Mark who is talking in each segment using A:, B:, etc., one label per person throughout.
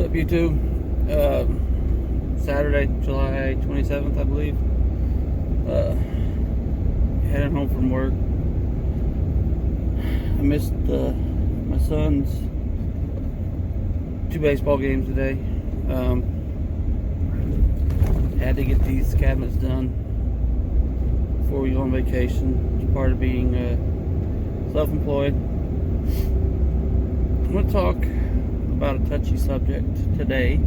A: up, YouTube? Saturday, July 27th, I believe. Heading home from work. I missed my son's 2 baseball games today. Had to get these cabinets done before we go on vacation. It's part of being self-employed. I'm going to talk about a touchy subject today.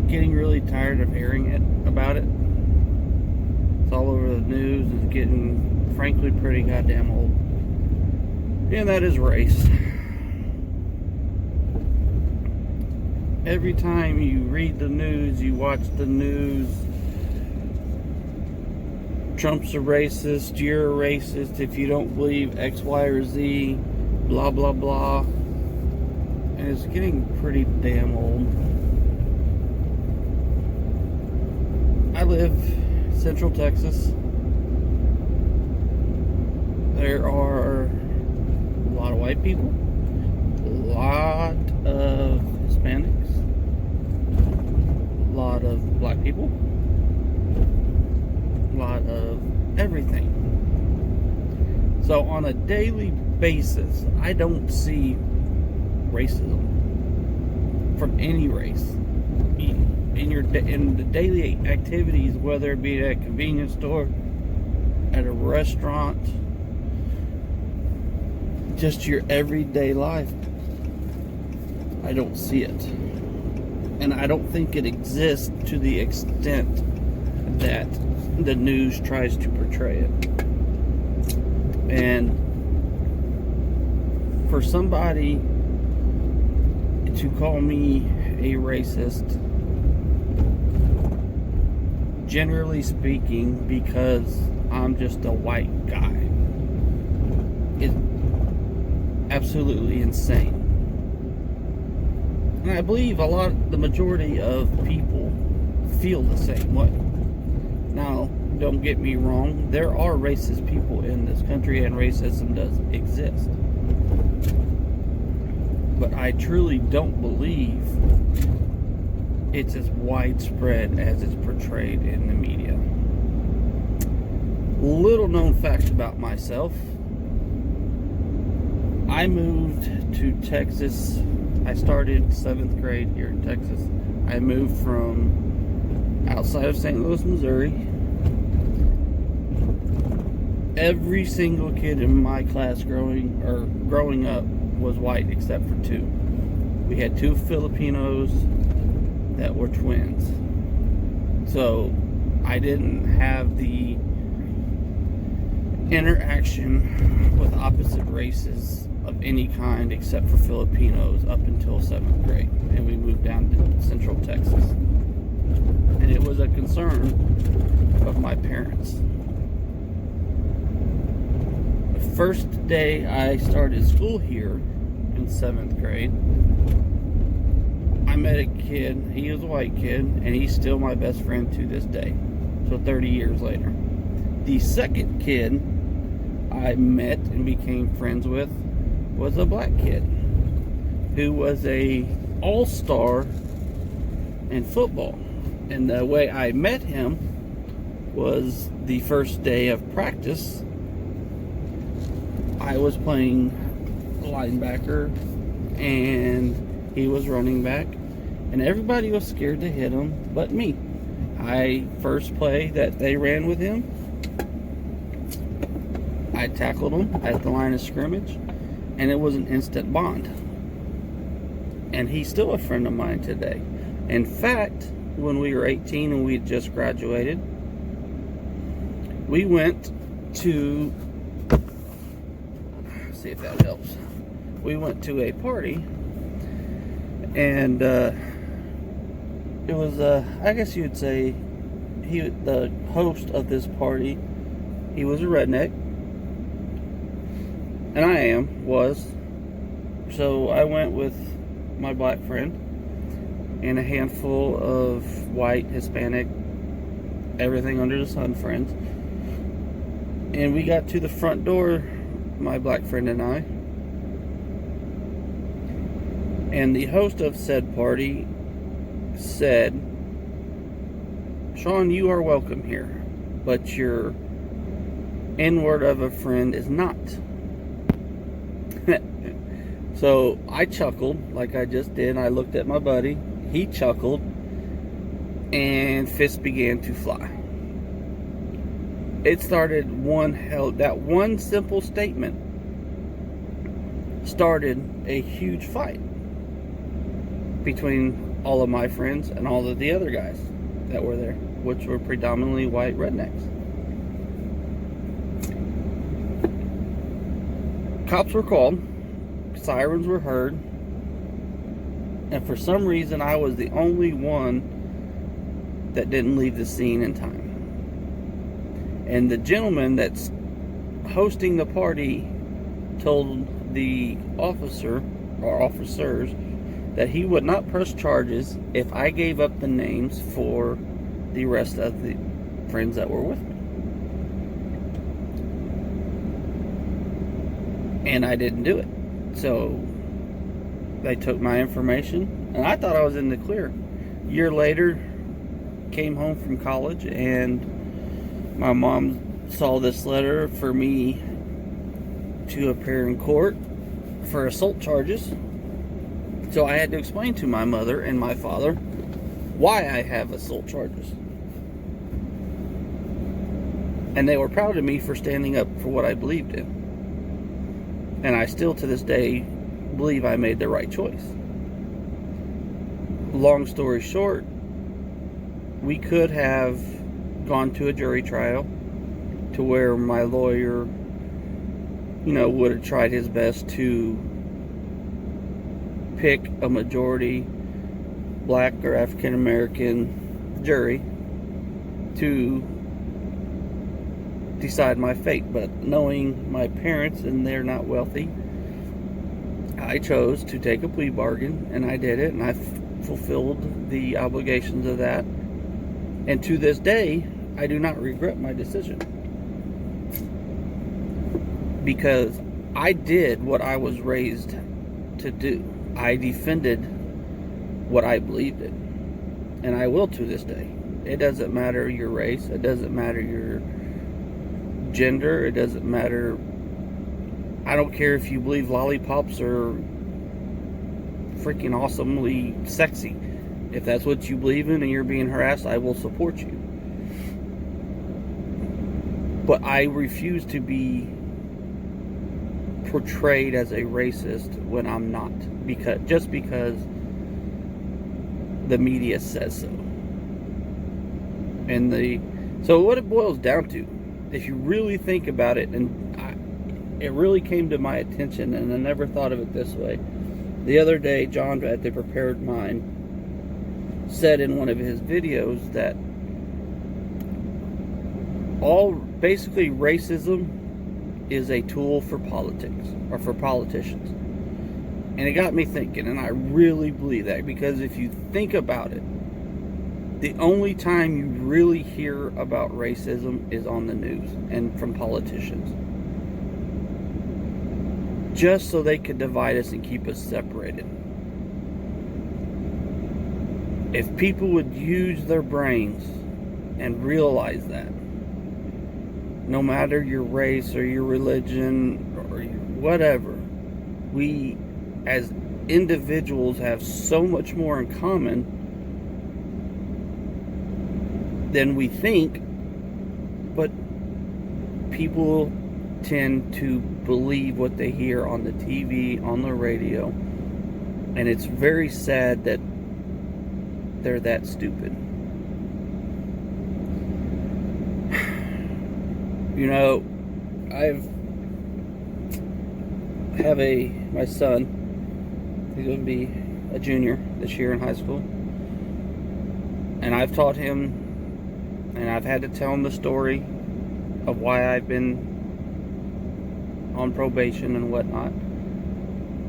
A: Getting really tired of hearing about it. It's all over the news. It's getting, frankly, pretty goddamn old. And that is race. Every time you read the news, you watch the news, Trump's a racist, you're a racist if you don't believe X, Y, or Z, blah, blah, blah. And it's getting pretty damn old. I live Central Texas. There are a lot of white people, a lot of Hispanics, a lot of black people, a lot of everything. So on a daily basis, I don't see racism from any race in the daily activities, whether it be at a convenience store, at a restaurant, just your everyday life. I don't see it, and I don't think it exists to the extent that the news tries to portray it. And for somebody to call me a racist, generally speaking, because I'm just a white guy, is absolutely insane. And I believe the majority of people feel the same way. Now, don't get me wrong, there are racist people in this country and racism does exist. But I truly don't believe it's as widespread as it's portrayed in the media. Little known fact about myself. I moved to Texas. I started 7th grade here in Texas. I moved from outside of St. Louis, Missouri. Every single kid in my class growing up was white except for 2. We had 2 Filipinos that were twins. So I didn't have the interaction with opposite races of any kind except for Filipinos up until 7th grade. And we moved down to Central Texas. And it was a concern of my parents. The first day I started school here in 7th grade, I met a kid. He was a white kid, and he's still my best friend to this day. So 30 years later. The second kid I met and became friends with was a black kid who was a all-star in football. And the way I met him was the first day of practice. I was playing linebacker and he was running back, and everybody was scared to hit him but me. First play that they ran with him, I tackled him at the line of scrimmage, and it was an instant bond. And he's still a friend of mine today. In fact, when we were 18 and we had just graduated, we went to, see if that helps. We went to a party, and it was, I guess you'd say, the host of this party, he was a redneck, and I was. So I went with my black friend and a handful of white, Hispanic, everything under the sun friends. And we got to the front door, my black friend and I. And the host of said party said, "Sean, you are welcome here, but your N-word of a friend is not." So I chuckled like I just did. I looked at my buddy. He chuckled, and fists began to fly. It started that one simple statement started a huge fight between all of my friends and all of the other guys that were there, which were predominantly white rednecks. Cops were called, sirens were heard, and for some reason I was the only one that didn't leave the scene in time. And the gentleman that's hosting the party told the officer or officers that he would not press charges if I gave up the names for the rest of the friends that were with me. And I didn't do it. So they took my information, and I thought I was in the clear. A year later, came home from college, and my mom saw this letter for me to appear in court for assault charges. So I had to explain to my mother and my father why I have assault charges. And they were proud of me for standing up for what I believed in. And I still to this day believe I made the right choice. Long story short, we could have gone to a jury trial to where my lawyer, would have tried his best to pick a majority black or African American jury to decide my fate. But knowing my parents and they're not wealthy, I chose to take a plea bargain, and I did it, and I fulfilled the obligations of that. And to this day, I do not regret my decision, because I did what I was raised to do. I defended what I believed in, and I will to this day. It doesn't matter your race, it doesn't matter your gender, it doesn't matter. I don't care if you believe lollipops are freaking awesomely sexy. If that's what you believe in and you're being harassed, I will support you. But I refuse to be portrayed as a racist when I'm not, just because the media says so. So what it boils down to, if you really think about it, and it really came to my attention, and I never thought of it this way. The other day, John at The Prepared Mind said in one of his videos that basically racism is a tool for politics, or for politicians. And it got me thinking, and I really believe that, because if you think about it, the only time you really hear about racism is on the news and from politicians. Just so they could divide us and keep us separated. If people would use their brains and realize that, no matter your race or your religion or whatever, we as individuals have so much more in common than we think, but people tend to believe what they hear on the TV, on the radio, and it's very sad that they're that stupid. My son, he's going to be a junior this year in high school, and I've taught him, and I've had to tell him the story of why I've been on probation and whatnot.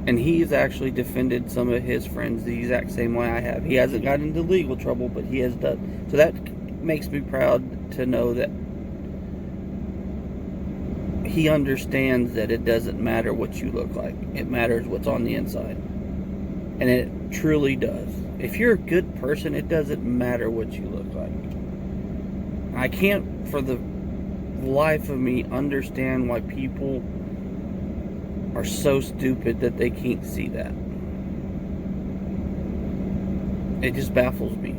A: And he's actually defended some of his friends the exact same way I have. He hasn't gotten into legal trouble, but he has done. So that makes me proud to know that he understands that it doesn't matter what you look like. It matters what's on the inside. And it truly does. If you're a good person, it doesn't matter what you look like. I can't, for the life of me, understand why people are so stupid that they can't see that. It just baffles me.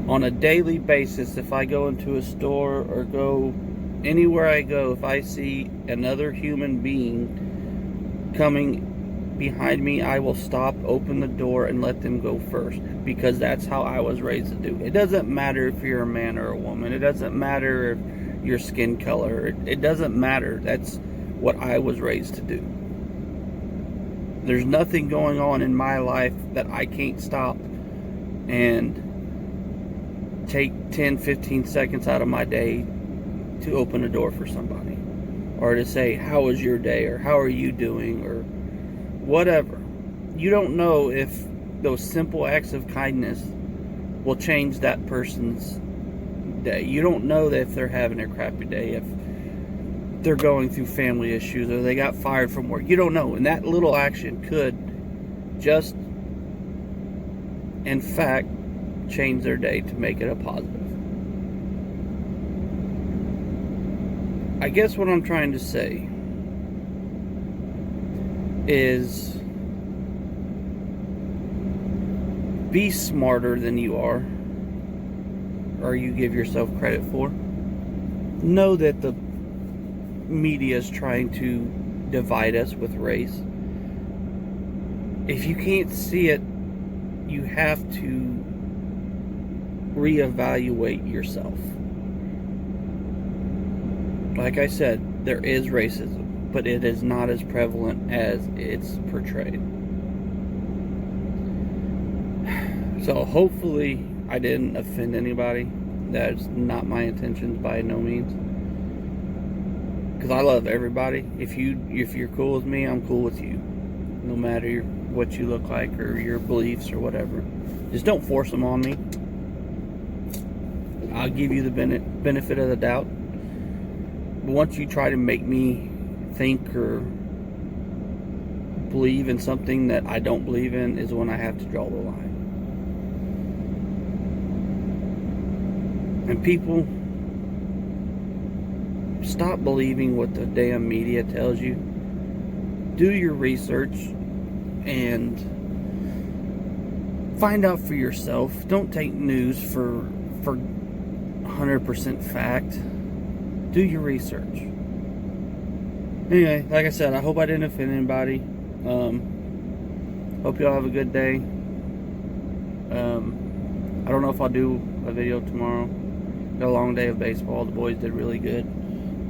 A: On a daily basis, if I go into a store or go anywhere I go, if I see another human being coming behind me, I will stop, open the door, and let them go first, because that's how I was raised to do. It doesn't matter if you're a man or a woman. It doesn't matter if your skin color. It doesn't matter. That's what I was raised to do. There's nothing going on in my life that I can't stop and take 10, 15 seconds out of my day to open a door for somebody, or to say, how was your day, or how are you doing, or whatever. You don't know if those simple acts of kindness will change that person's day. You don't know that if they're having a crappy day, if they're going through family issues, or they got fired from work. You don't know. And that little action could just, in fact, change their day to make it a positive. I guess what I'm trying to say is, be smarter than you are, or you give yourself credit for. Know that the media is trying to divide us with race. If you can't see it, you have to reevaluate yourself. Like I said, there is racism, but it is not as prevalent as it's portrayed. So hopefully I didn't offend anybody. That's not my intentions by no means. Because I love everybody. If you're cool with me, I'm cool with you. No matter what you look like or your beliefs or whatever. Just don't force them on me. I'll give you the benefit of the doubt. But once you try to make me think or believe in something that I don't believe in, is when I have to draw the line. And people, stop believing what the damn media tells you. Do your research and find out for yourself. Don't take news for 100% fact. Do your research. Anyway, like I said, I hope I didn't offend anybody. Hope y'all have a good day. I don't know if I'll do a video tomorrow. Got a long day of baseball. The boys did really good.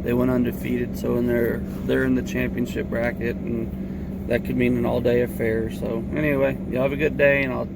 A: They went undefeated, so they're in the championship bracket, and that could mean an all-day affair. So anyway, y'all have a good day, and I'll